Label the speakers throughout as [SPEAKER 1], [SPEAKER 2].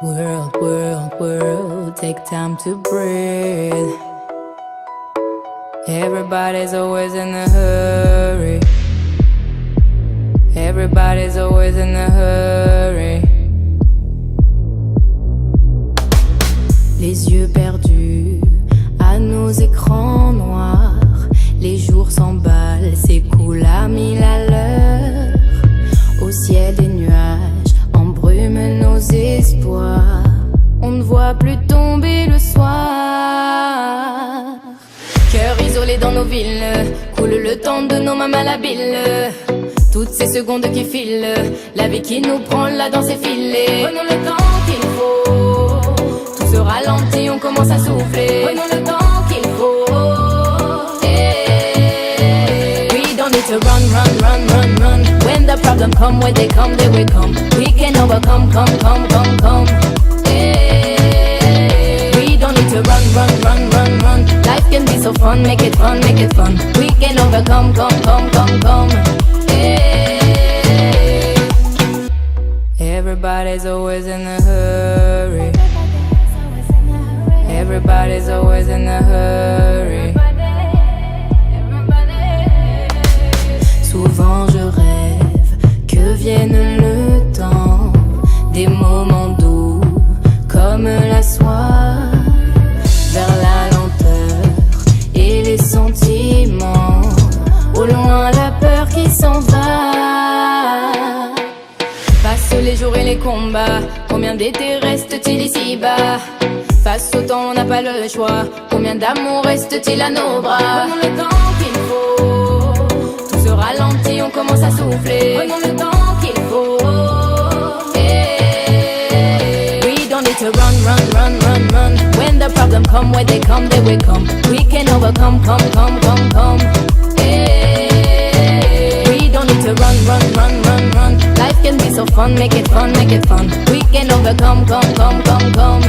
[SPEAKER 1] World, world, world, take time to breathe. Everybody's always in a hurry. Everybody's always in a hurry. Les yeux perdus à nos écrans noirs. Les jours s'emballent, s'écoulent à 1000 à l'heure. Au ciel des nuages embrument nos espoirs. On ne voit plus tomber le soir. Cœur isolé dans nos villes, coule le temps de nos mains malhabiles. Toutes ces secondes qui filent, la vie qui nous prend là dans ses filets. Prenons le temps qu'il faut, tout se ralentit, on commence à souffler. Prenons le temps qu'il faut. We don't need to run, run, run, run, run. When the problem come, when they come, they will come. We can overcome, come, come, come, come. We don't need to run, run, run, run, run. Life can be so fun, make it fun, make it fun. We can overcome, come, come, come, come. Everybody's always in a hurry. Everybody's always in a hurry. Souvent je rêve que vienne le temps des moments doux comme la soie, vers la lenteur et les sentiments. Au loin la peur qui s'en va. Passent les jours et les combats. Combien d'étés reste-t-il ici-bas? Face au temps on n'a pas le choix. Combien d'amour reste-t-il à nos bras? Prenons le temps qu'il faut, tout se ralentit, on commence à souffler. Prenons le temps qu'il faut. We don't need to run, run, run, run, run. When the problem come, when they come, they will come. We can overcome, come, come, come, come. We don't need to run, run, run, run, run. Life can be so fun, make it fun, make it fun. We can overcome, come, come, come, come.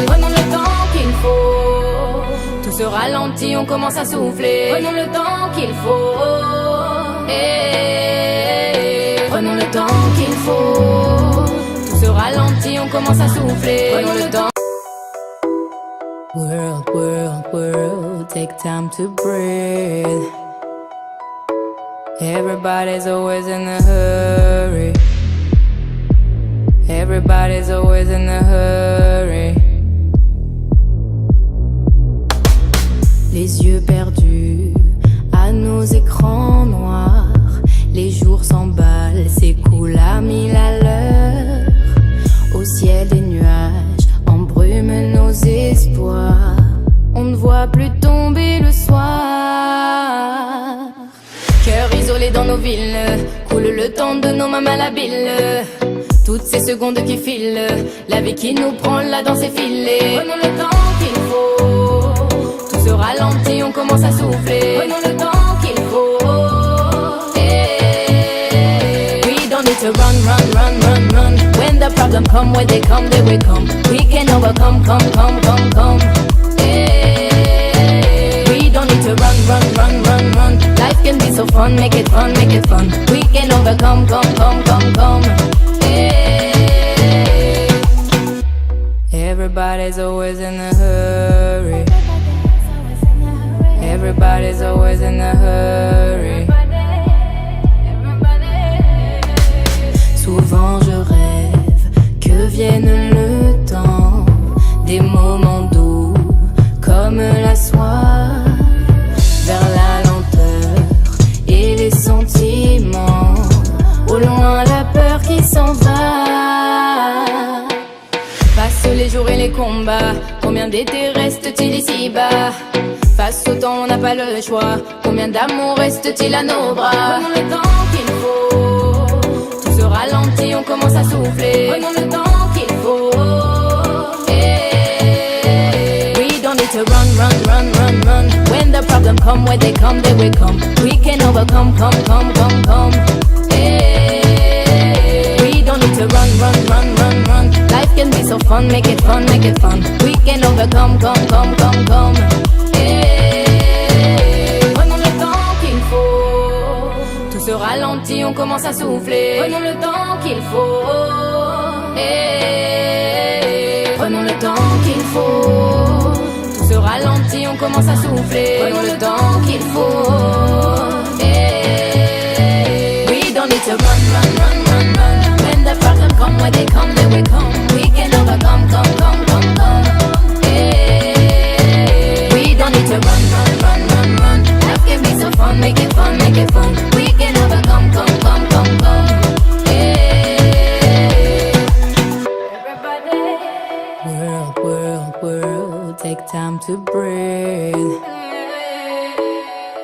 [SPEAKER 1] Prenons le temps qu'il faut, tout se ralentit, on commence à souffler. Prenons le temps qu'il faut. Prenons le temps qu'il faut, tout se ralentit, on commence à souffler. Prenons le temps. World, world, world, take time to breathe. Everybody's always in a hurry. Everybody's always in a hurry. Les yeux perdus à nos écrans noirs. Les jours s'emballent, s'écoulent à 1000 à l'heure. Au ciel des nuages embrument nos espoirs. On ne voit plus tomber le soir. Cœur isolé dans nos villes, coule le temps de nos mains malhabiles. Toutes ces secondes qui filent, la vie qui nous prend là dans ses filets. Prenons le temps qu'il faut, tout se ralentit, on commence à souffler. Prenons le temps qu'il faut. We don't need to run, run, run, run, run. When the problem come, when they come, they will come. We can overcome, come, come, come, come. We don't need to run, run, run, run, run. Life can be so fun, make it fun, make it fun. We can overcome, come, come, come, come. Everybody's always in a hurry. Everybody's always in a hurry. Souvent je rêve que vienne le temps des moments doux comme la soie, vers la lenteur et les sentiments. Au loin la peur qui s'en va. Passent les jours et les combats. Combien d'étés reste-t-il ici-bas? Face au temps on n'a pas le choix. Combien d'amour reste-t-il à nos bras? Prenons le temps qu'il faut, tout se ralentit, on commence à souffler. Prenons le temps qu'il faut. We don't need to run, run, run, run, run. When the problem come, when they come, they will come. We can overcome, come, come, come, come. We don't need to run, run, run, run, run. Life can be so fun, make it fun, make it fun. We can overcome, come, come, come, come. Prenons le temps qu'il faut, tout se ralentit, on commence à souffler. Prenons le temps qu'il faut. Prenons le temps qu'il faut. Tout se ralentit, on commence à souffler. Prenons le temps qu'il faut. We don't need to run, run, run, run, run. When the problem come, when they come, they will come. We can overcome, come, come, come, come. We don't need to run, run, run, run, run. Life can be so fun, make it fun, make it fun. We can overcome, come, come, come, come. World, world, world, take time to breathe.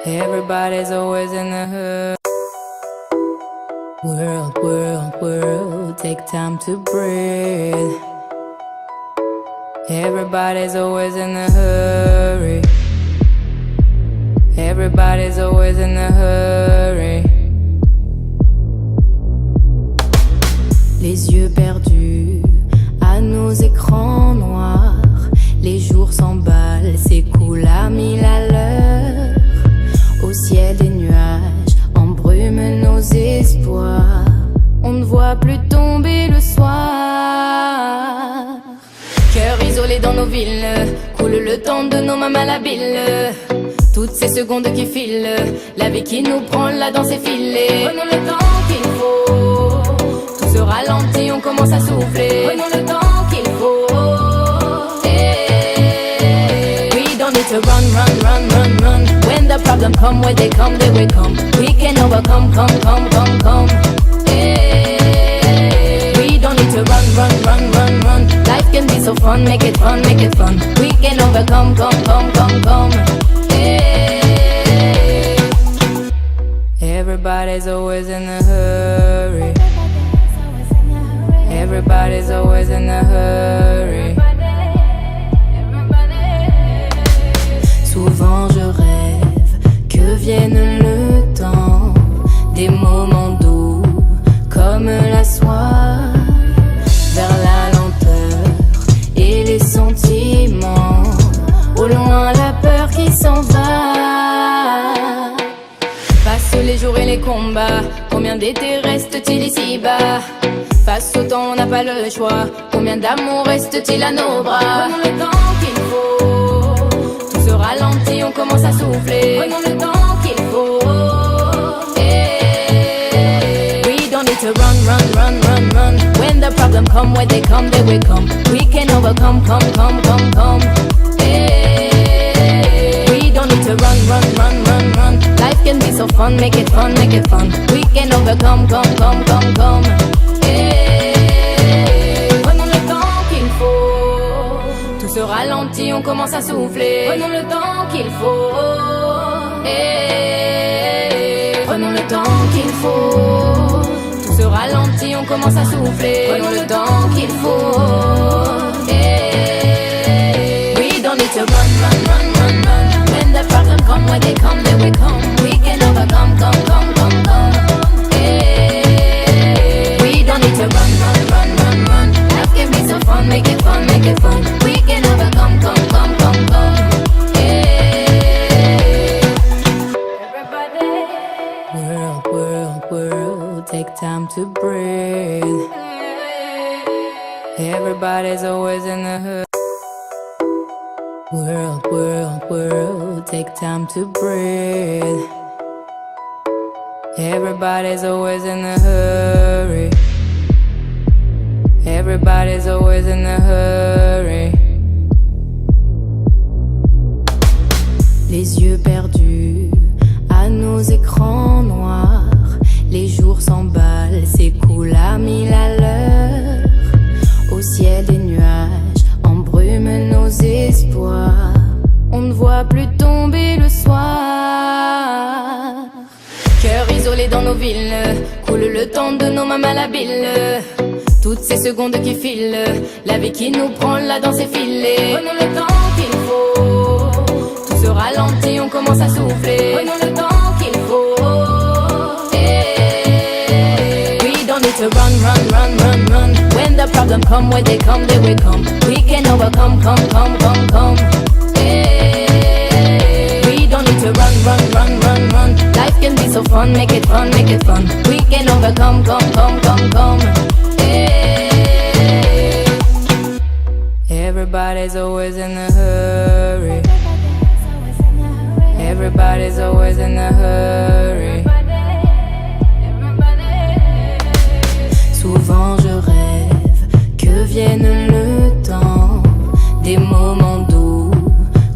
[SPEAKER 1] Everybody's always in the hood. World, world, world, take time to breathe. Everybody's always in a hurry. Everybody's always in a hurry. Les yeux perdus à nos écrans noirs. Les jours s'emballent, s'écoulent à 1000 à l'heure. Au ciel des nuages embrument nos espoirs. On ne voit plus tomber le soir. Cœur isolé dans nos villes, coule le temps de nos mains malhabiles. Toutes ces secondes qui filent, la vie qui nous prend là dans ses filets. Prenons le temps qu'il faut. Tout se ralentit, on commence à souffler. Prenons le temps qu'il faut. We don't need to run, run, run, run, run. When the problem come, when they come, they will come. We can overcome, come, come, come, come. We don't need to run, run, run, run, run. Life can be so fun, make it fun, make it fun. We can overcome, come, come, come, come. Everybody's always in a hurry. Everybody's always in a hurry. Souvent je rêve que vienne le temps des moments doux comme la soie, vers la lenteur et les sentiments, au loin la peur qui s'en va. Passent les jours et les combats, combien d'étés reste-t-il ici-bas? Face au temps on n'a pas le choix, combien d'amour reste-t-il à nos bras? Prenons le temps qu'il faut. Tout se ralentit, on commence à souffler. Prenons le temps qu'il faut. We don't need to run, run, run, run, run. When the problem come, when they come, they will come. We can overcome, come, come, come, come. We don't need to run, run, run, run, run. Life can be so fun, make it fun, make it fun. We can overcome, come, come, come, come. Prenons le temps qu'il faut. Tout se ralentit, on commence à souffler. Prenons le temps qu'il faut. Prenons le temps qu'il faut. Tout se ralentit, on commence à souffler. Prenons le temps qu'il faut. We don't need to run, run, run, run, run. When the problem come, when they come, they will come. We can overcome, come, come, come, come. We don't need to run, run, run, run, run. Life can be so fun, make it fun, make it fun. We can overcome, come, come, come, come. Everybody. World, world, world, take time to breathe. Everybody's always in the hood. World, world, world, take time to breathe. Everybody's always in a hurry. Everybody's always in a hurry. Les yeux perdus à nos écrans noirs. Les jours s'emballent, s'écoulent à 1000 à l'heure. Au ciel des nuages embrument nos espoirs. On ne voit plus tomber le soir. Cœur isolé dans nos villes, coule le temps de nos mains malhabiles. Toutes ces secondes qui filent, la vie qui nous prend là dans ses filets. Prenons le temps qu'il faut. Tout se ralentit, on commence à souffler. Prenons le temps qu'il faut. We don't need to run, run, run, run, run. When the problem come, when they come, they will come. We can overcome, come, come, come, come. We don't need to run, run, run, run, run. Life can be so fun, make it fun, make it fun. We can overcome, come, come, come, come. Everybody's always in a hurry. Everybody's always in a hurry. Souvent je rêve que vienne le temps des moments doux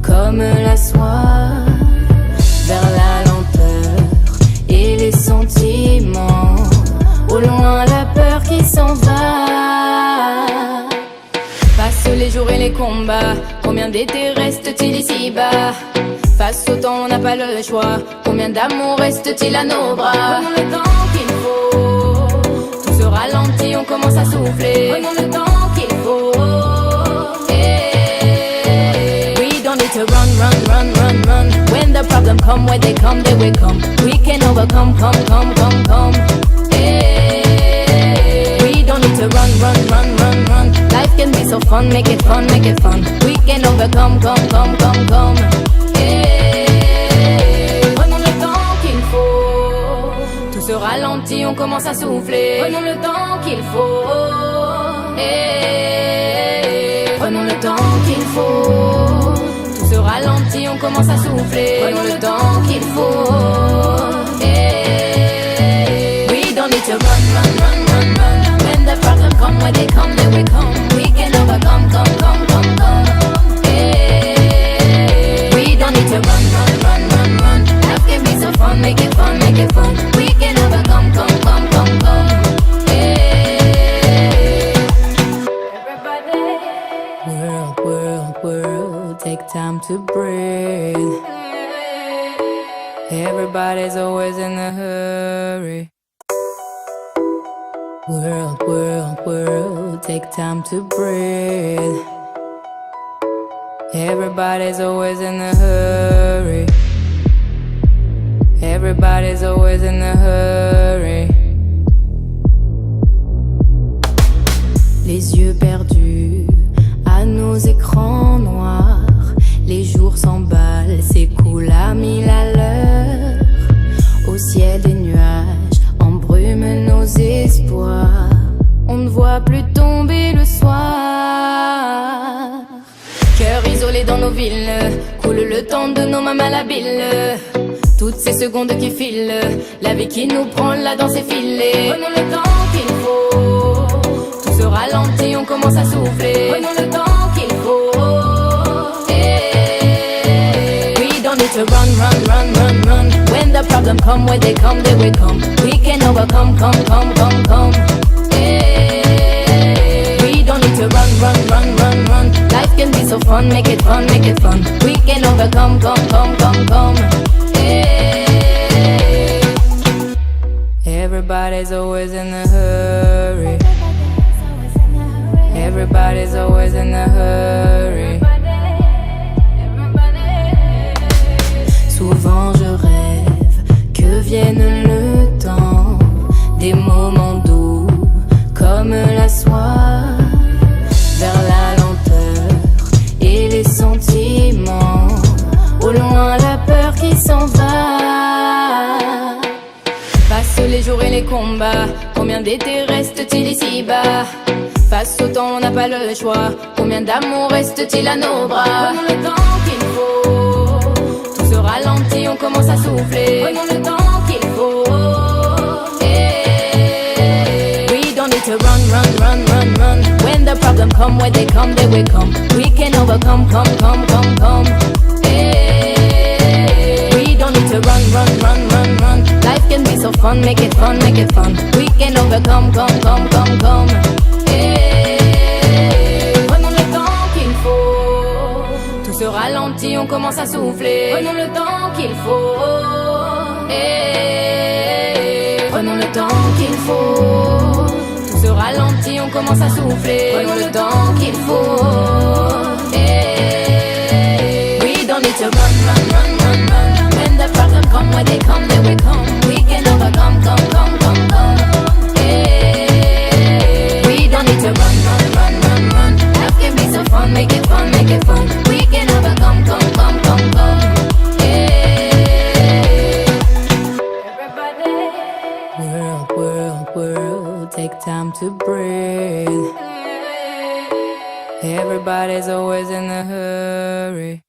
[SPEAKER 1] comme la soie, vers la lenteur et les sentiments, au loin la peur qui s'en va. Passent les jours et les combats, combien d'étés reste-t-il ici-bas? Face au temps on n'a pas le choix, combien d'amour reste-t-il à nos bras? Prenons le temps qu'il faut, tout se ralentit, on commence à souffler. Prenons le temps qu'il faut. We don't need to run, run, run, run, run. When the problem come, where they will come. We can overcome, come. We don't need to run, run, run, run, run. Life can be so fun, make it fun, make it fun. We can overcome, come. Prenons le temps qu'il faut, tout se ralentit, on commence à souffler. Prenons le temps qu'il faut. Prenons le temps qu'il faut, tout se ralentit, on commence à souffler. Prenons le temps qu'il faut. We don't need to run, run, run, run, run. When the problem come, where they will come. We can overcome, come. We don't need to run, run, run, run, run. Life can be so fun, make it fun, make it fun. We can overcome, come. World, take time to breathe. Everybody's always in a hurry. World, take time to breathe. Everybody's always in a hurry. Everybody's always in a hurry. Les yeux perdus à nos écrans noirs, les jours s'emballent, s'écoulent à 1000 à l'heure. Au ciel des nuages embrument nos espoirs. On ne voit plus tomber le soir. Cœur isolé dans nos villes, coule le temps de nos mains malhabiles. Toutes ces secondes qui filent, la vie qui nous prend, la danse est filée. Prenons le temps qu'il faut, tout se ralentit, on commence à souffler. Prenons le temps qu'il faut. We don't need to run, run, run, run, run. When the problem come, where they will come. We can overcome, come. We don't need to run, run, run, run, run. Life can be so fun, make it fun, make it fun. We can overcome, come. Everybody's always in a hurry. Everybody's always in a hurry. Souvent je rêve que vienne le temps des moments doux comme la soie, vers la lenteur et les sentiments, au loin la peur qui s'en va. Passent les jours et les combats, combien d'étés reste-t-il ici-bas? Face au temps on n'a pas le choix, combien d'amour reste-t-il à nos bras? Prenons le temps qu'il faut, tout se ralentit, on commence à souffler. Prenons le temps qu'il faut. We don't need to run, run, run, run, run. When the problem come, where they will come. We can overcome, come. We don't need to run, run, run, run, run. Life can be so fun, make it fun, make it fun. We can overcome, come. Prenons le temps qu'il faut, tout se ralentit, on commence à souffler. Prenons le temps qu'il faut. Prenons le temps qu'il faut, tout se ralentit, on commence à souffler. Prenons le temps qu'il faut. We don't need to run, run, run, run, run. When the problem come, where they will come. We can overcome, come. We don't need to run, run, run, run, run. Life can be so fun, make it fun, make it fun. We can overcome, come. Everybody, world, take time to breathe. Everybody's always in a hurry.